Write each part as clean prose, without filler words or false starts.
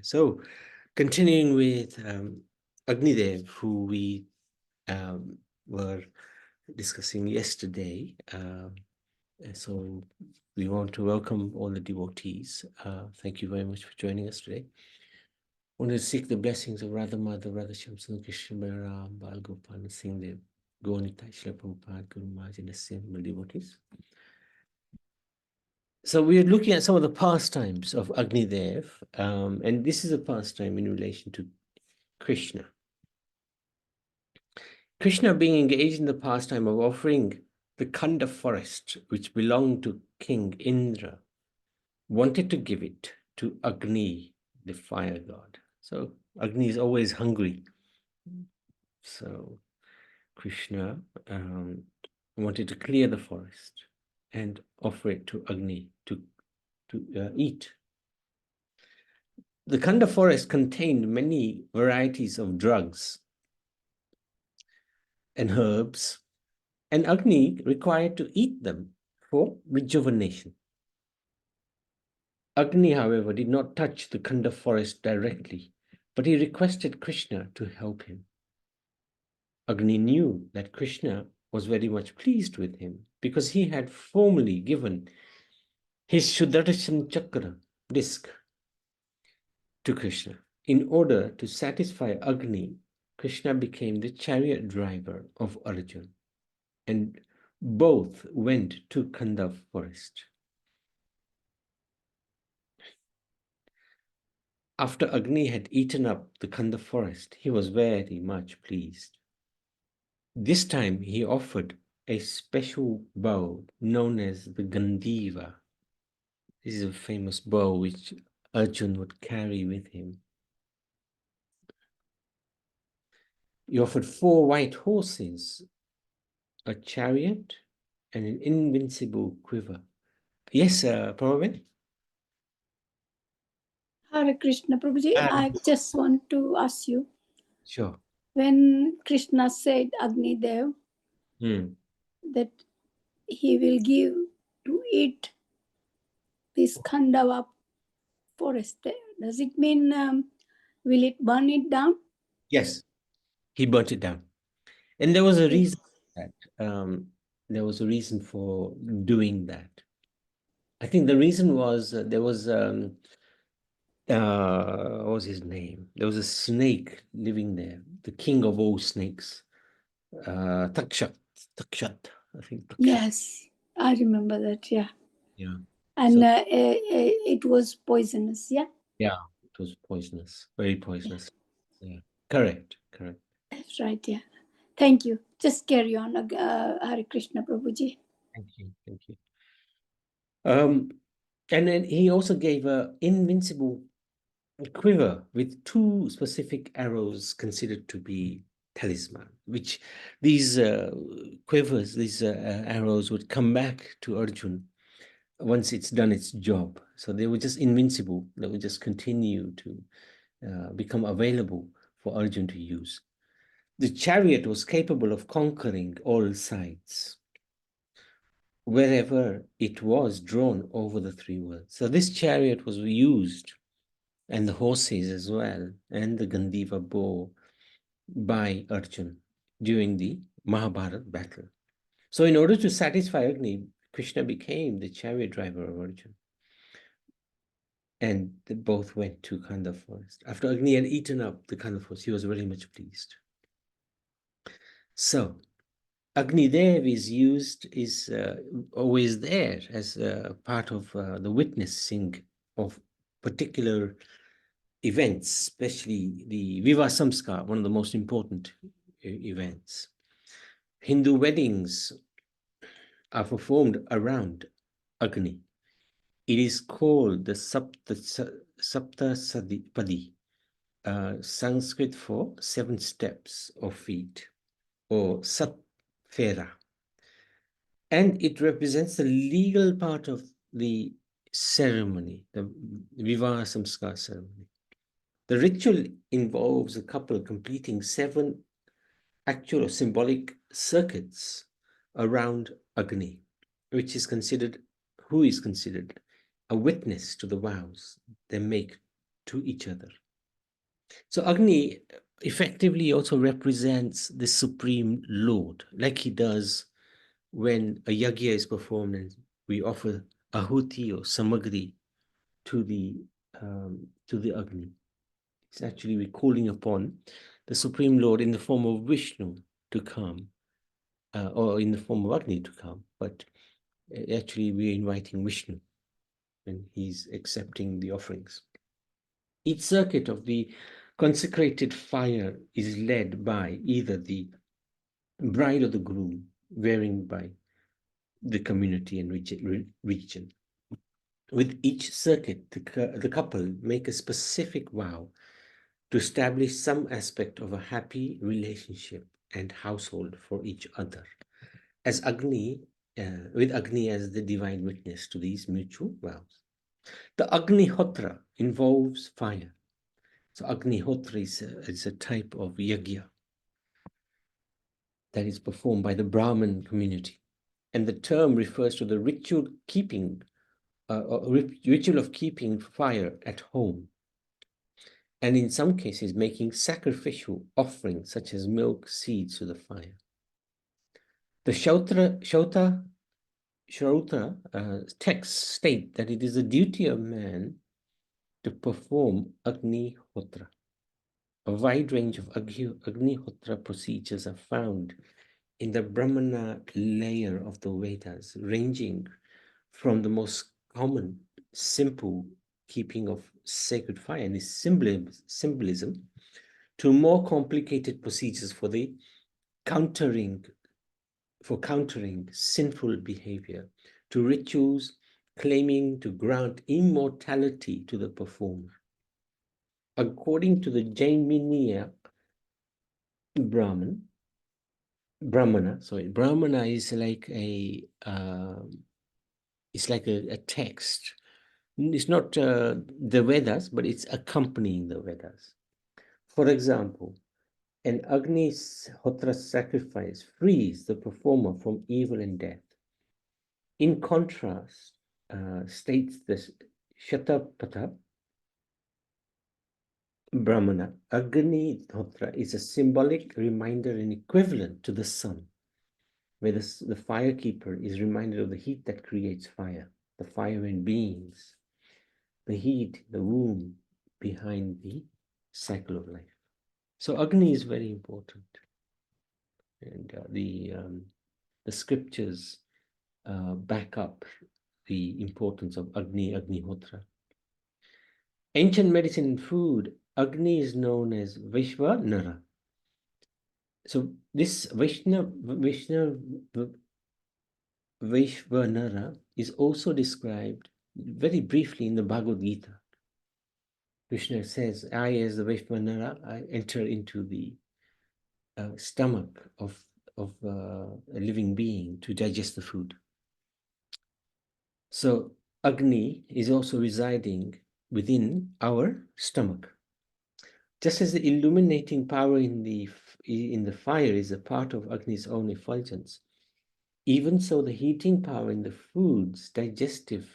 So, continuing with Agnideva, who we were discussing yesterday. So we want to welcome all the devotees. Thank you very much for joining us today. I want to seek the blessings of Radha Madhav, Radha Shamsun, Krishna Balaram, Bal Gopal, and Singh Dev, Gaunita, Shila Prabhupada, Guru Maharaj, and assembled devotees. So we are looking at some of the pastimes of Agnidev, and this is a pastime in relation to Krishna. Krishna, being engaged in the pastime of offering the Kanda forest, which belonged to King Indra, wanted to give it to Agni, the fire god. So Agni is always hungry. So Krishna wanted to clear the forest and offer it to Agni to eat. The Kanda forest contained many varieties of drugs and herbs, and Agni required to eat them for rejuvenation. Agni, however, did not touch the Kanda forest directly, but he requested Krishna to help him. Agni knew that Krishna was very much pleased with him because he had formally given his Sudarshan Chakra disc to Krishna. In order to satisfy Agni, Krishna became the chariot driver of Arjuna, and both went to Kanda forest. After Agni had eaten up the Kanda forest, he was very much pleased. This time he offered a special bow known as the Agnideva. This is a famous bow which Arjuna would carry with him. He offered 4 white horses, a chariot, and an invincible quiver. Yes, Prabhupada? Hare Krishna, Prabhuji, I just want to ask you. Sure. When Krishna said Agnidev, that he will give to eat this Khandava forest, does it mean will it burn it down? Yes, he burnt it down. And there was a reason for that. There was a reason for doing that. I think the reason was there was what was his name? There was a snake living there, the king of all snakes, Takshat, I think. Takshat. Yes, I remember that. Yeah. Yeah. And so, it was poisonous. Yeah. Yeah, it was poisonous, very poisonous. Yeah, correct. That's right. Yeah. Thank you. Just carry on, Hare Krishna, Prabhuji. Thank you. And then he also gave an invincible quiver with 2 specific arrows considered to be talisman, which these quivers, these arrows would come back to Arjuna once it's done its job. So they were just invincible. They would just continue to become available for Arjuna to use. The chariot was capable of conquering all sides wherever it was drawn over the 3 worlds. So this chariot was used, and the horses as well, and the Agnideva bow by Arjuna during the Mahabharata battle. So in order to satisfy Agni, Krishna became the chariot driver of Arjuna. And they both went to Kanda forest. After Agni had eaten up the Kanda forest, he was very much pleased. So Agnidev is always there as part of the witnessing of particular events, especially the Viva Samskar, one of the most important events. Hindu weddings are performed around Agni. It is called the Saptasadi, Sanskrit for 7 steps or feet, or Satfera. And it represents the legal part of the ceremony, the Vivaha Samskar ceremony. The ritual involves a couple completing 7 actual or symbolic circuits around Agni, who is considered a witness to the vows they make to each other. So Agni effectively also represents the Supreme Lord, like he does when a yagya is performed and we offer ahuti or samagri to the Agni. It's actually we're calling upon the Supreme Lord in the form of Vishnu to come, or in the form of Agni to come. But actually, we're inviting Vishnu when he's accepting the offerings. Each circuit of the consecrated fire is led by either the bride or the groom, varying by the community and region. With each circuit, the couple make a specific vow to establish some aspect of a happy relationship and household for each other, as Agni, with Agni as the divine witness to these mutual vows. The Agnihotra involves fire. So Agnihotra is a type of yagya that is performed by the Brahmin community. And the term refers to the ritual of keeping fire at home. And in some cases, making sacrificial offerings such as milk, seeds to the fire. The Shautra texts state that it is the duty of man to perform Agnihotra. A wide range of Agnihotra procedures are found in the Brahmana layer of the Vedas, ranging from the most common, simple keeping of sacred fire and its symbolism to more complicated procedures for countering sinful behavior, to rituals claiming to grant immortality to the performer. According to the Jaiminiya Brahmana is like a text. It's not the Vedas, but it's accompanying the Vedas. For example, an Agnihotra sacrifice frees the performer from evil and death. In contrast, states the Shatapatha Brahmana, Agnihotra is a symbolic reminder and equivalent to the sun, where the firekeeper is reminded of the heat that creates fire, the fire in beings, the heat, the womb behind the cycle of life. So Agni is very important, and the scriptures back up the importance of Agnihotra. Ancient medicine and food, Agni is known as Vishvanara. So this Vishvanara is also described very briefly in the Bhagavad Gita. Krishna says, I as the Vishvanara, I enter into the stomach of a living being to digest the food. So Agni is also residing within our stomach. Just as the illuminating power in the fire is a part of Agni's own effulgence, even so the heating power in the food's digestive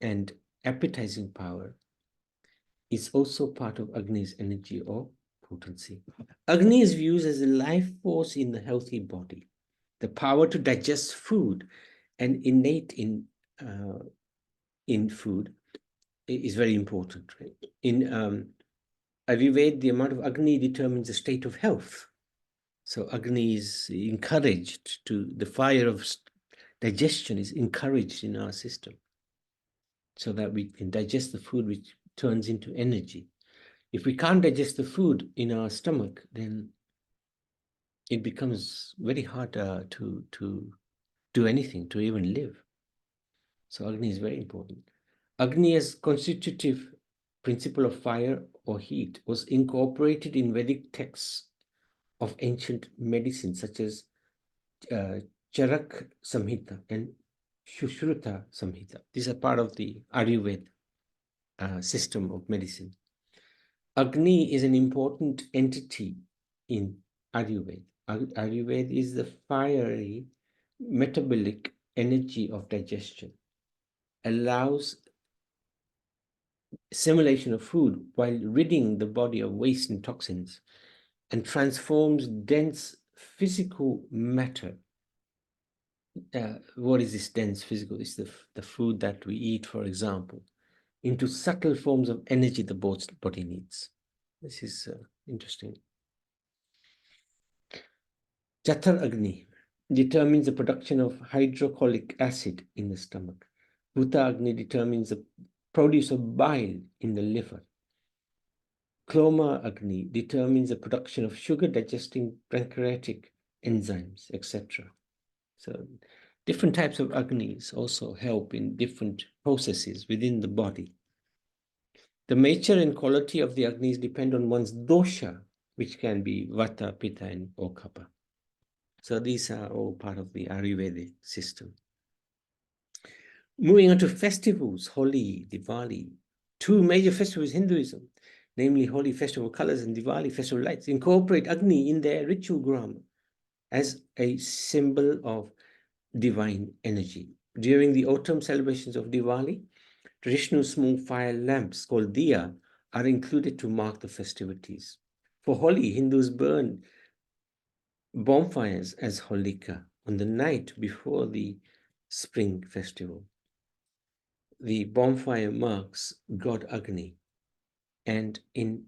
and appetizing power is also part of Agni's energy or potency. Agni is viewed as a life force in the healthy body. The power to digest food and innate in food is very important. Right? In Ayurveda, the amount of Agni determines the state of health. So Agni is encouraged the fire of digestion is encouraged in our system so that we can digest the food, which turns into energy. If we can't digest the food in our stomach, then it becomes very hard to do anything, to even live. So Agni is very important. Agni as constitutive principle of fire or heat was incorporated in Vedic texts of ancient medicine such as Charak Samhita and Shushruta Samhita. These are part of the Ayurveda system of medicine. Agni is an important entity in Ayurveda. Ayurveda is the fiery metabolic energy of digestion, allows assimilation of food while ridding the body of waste and toxins, and transforms dense physical matter. What is this dense physical? It's the food that we eat, for example, into subtle forms of energy the body needs. This is interesting. Jatar Agni determines the production of hydrochloric acid in the stomach. Bhuta Agni determines the produce of bile in the liver. Kloma Agni determines the production of sugar digesting pancreatic enzymes, etc. So different types of Agnis also help in different processes within the body. The nature and quality of the Agnis depend on one's dosha, which can be Vata, Pitta, and or Kapha. So these are all part of the Ayurvedic system. Moving on to festivals, Holi, Diwali. Two major festivals in Hinduism, namely Holi festival colors and Diwali festival lights, incorporate Agni in their ritual grammar as a symbol of divine energy. During the autumn celebrations of Diwali, traditional small fire lamps called diya are included to mark the festivities. For Holi, Hindus burn bonfires as Holika on the night before the spring festival. The bonfire marks God Agni, and in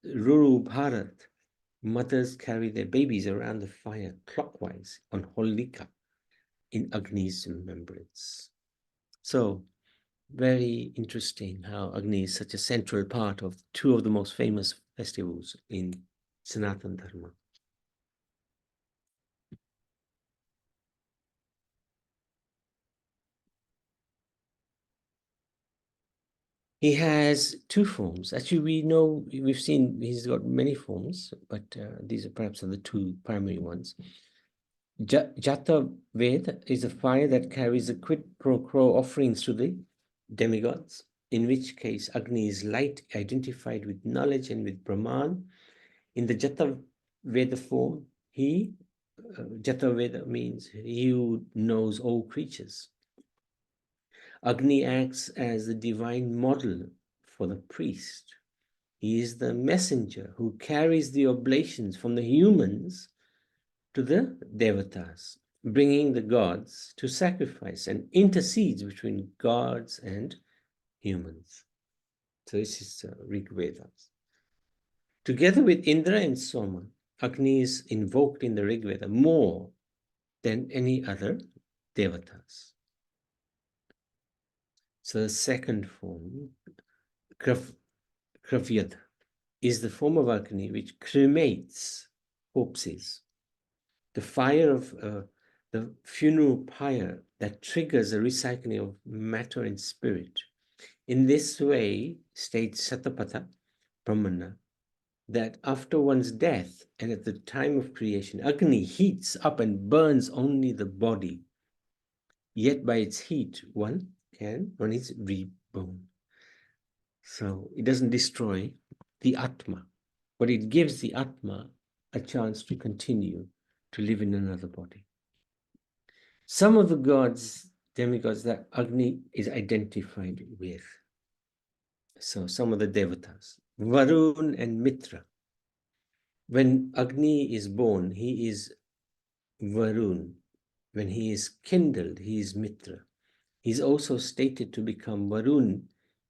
rural Bharat, mothers carry their babies around the fire clockwise on Holika in Agni's remembrance. So, very interesting how Agni is such a central part of two of the most famous festivals in Sanatan Dharma. He has two forms. Actually, we've seen he's got many forms, but these are perhaps the two primary ones. Jata Ved is a fire that carries the quid pro quo offerings to the demigods, in which case Agni is light identified with knowledge and with Brahman. In the Jata Veda form, Jata Veda means he who knows all creatures. Agni acts as the divine model for the priest. He is the messenger who carries the oblations from the humans to the Devatas, bringing the gods to sacrifice and intercedes between gods and humans. So this is Rig Vedas. Together with Indra and Soma, Agni is invoked in the Rig Veda more than any other Devatas. So the second form, Kravyad, is the form of Agni which cremates corpses. The fire of the funeral pyre that triggers the recycling of matter and spirit. In this way, states Satapatha Brahmana, that after one's death and at the time of creation, Agni heats up and burns only the body. Yet by its heat, one is reborn. So it doesn't destroy the Atma, but it gives the Atma a chance to continue to live in another body. Some of the gods, demigods that Agni is identified with. So some of the Devatas, Varun and Mitra. When Agni is born, he is Varun. When he is kindled, he is Mitra. He is also stated to become Varun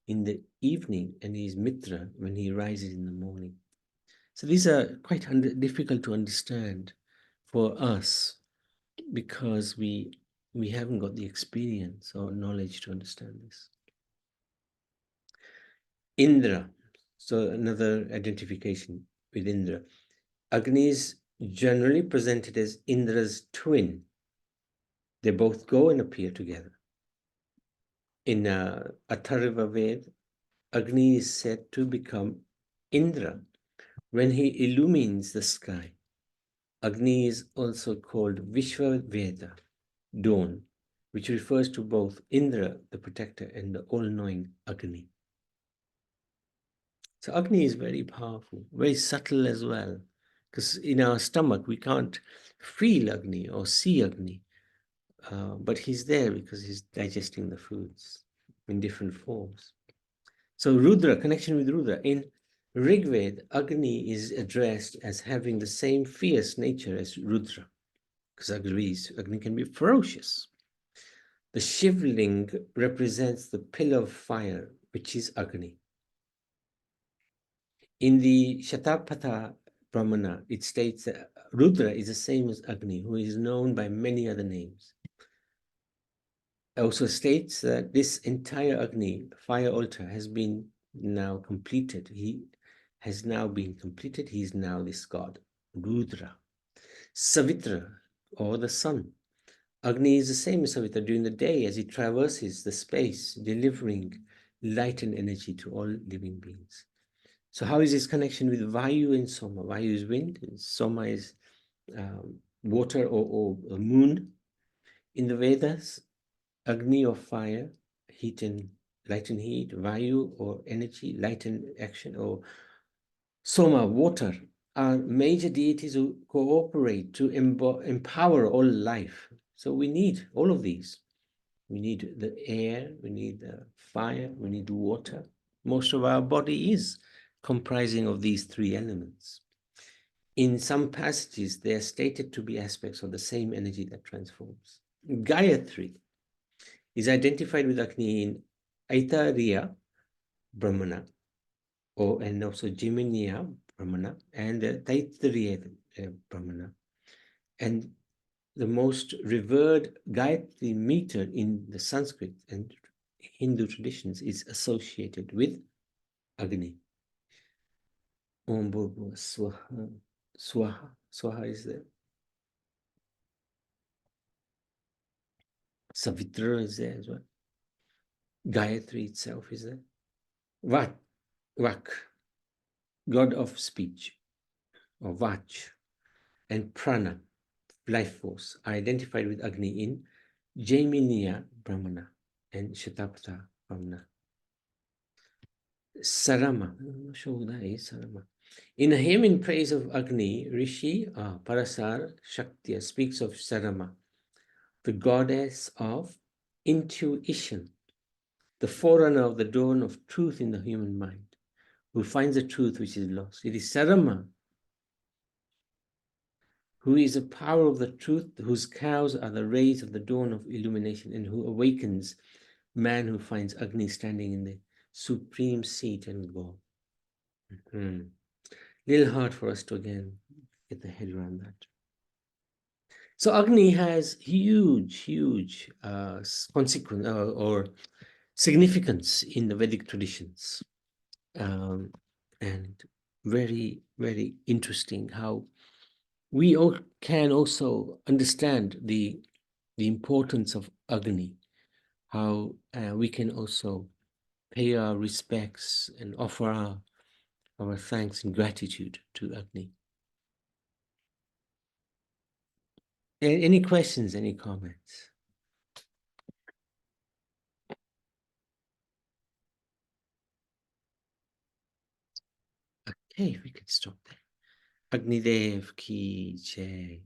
in the evening, and he is Mitra when he rises in the morning. So these are quite difficult to understand for us because we haven't got the experience or knowledge to understand this. Indra, so another identification with Indra. Agni is generally presented as Indra's twin. They both go and appear together. In Atharva Ved, Agni is said to become Indra when he illumines the sky. Agni is also called Vishwa Veda, dawn, which refers to both Indra, the protector, and the all-knowing Agni. So Agni is very powerful, very subtle as well, because in our stomach we can't feel Agni or see Agni, but he's there because he's digesting the foods in different forms. So Rudra, connection with Rudra. In Rig Veda, Agni is addressed as having the same fierce nature as Rudra, because Agni can be ferocious. The Shivling represents the pillar of fire, which is Agni. In the Shatapatha Brahmana, it states that Rudra is the same as Agni, who is known by many other names. It also states that this entire Agni fire altar has been now completed. He has now been completed. He is now this god, Rudra. Savitra, or the sun. Agni is the same as Savitra during the day as he traverses the space, delivering light and energy to all living beings. So how is his connection with Vayu and Soma? Vayu is wind, and Soma is water or moon. In the Vedas, Agni or fire, heat and light and heat, Vayu or energy, light and action, or Soma, water, are major deities who cooperate to empower all life. So we need all of these. We need the air, we need the fire, we need water. Most of our body is comprising of these three elements. In some passages, they are stated to be aspects of the same energy that transforms. Gayatri is identified with Agni in Aitariya Brahmana, and also Jiminiya Brahmana, and Taittiriya Brahmana. And the most revered Gayatri meter in the Sanskrit and Hindu traditions is associated with Agni. Om Bhurva Swaha. Swaha. Swaha is there. Savitra is there as well. Gayatri itself is there. Vak, god of speech, or Vach, and Prana, life force, are identified with Agni in Jaiminiya Brahmana and Shatapatha Brahmana. Sarama, I'm not sure who that is, Sarama. In a hymn in praise of Agni, Rishi Parasar Shaktiya speaks of Sarama, the goddess of intuition, the forerunner of the dawn of truth in the human mind, who finds the truth which is lost. It is Sarama who is the power of the truth, whose cows are the rays of the dawn of illumination, and who awakens man who finds Agni standing in the supreme seat and goal. Little hard for us to again get the head around that. So Agni has huge consequence or significance in the Vedic traditions, and very, very interesting how we can also understand the importance of Agni, how we can also pay our respects and offer our thanks and gratitude to Agni. Any questions, any comments? Okay, we can stop there. Agnidev ki jai.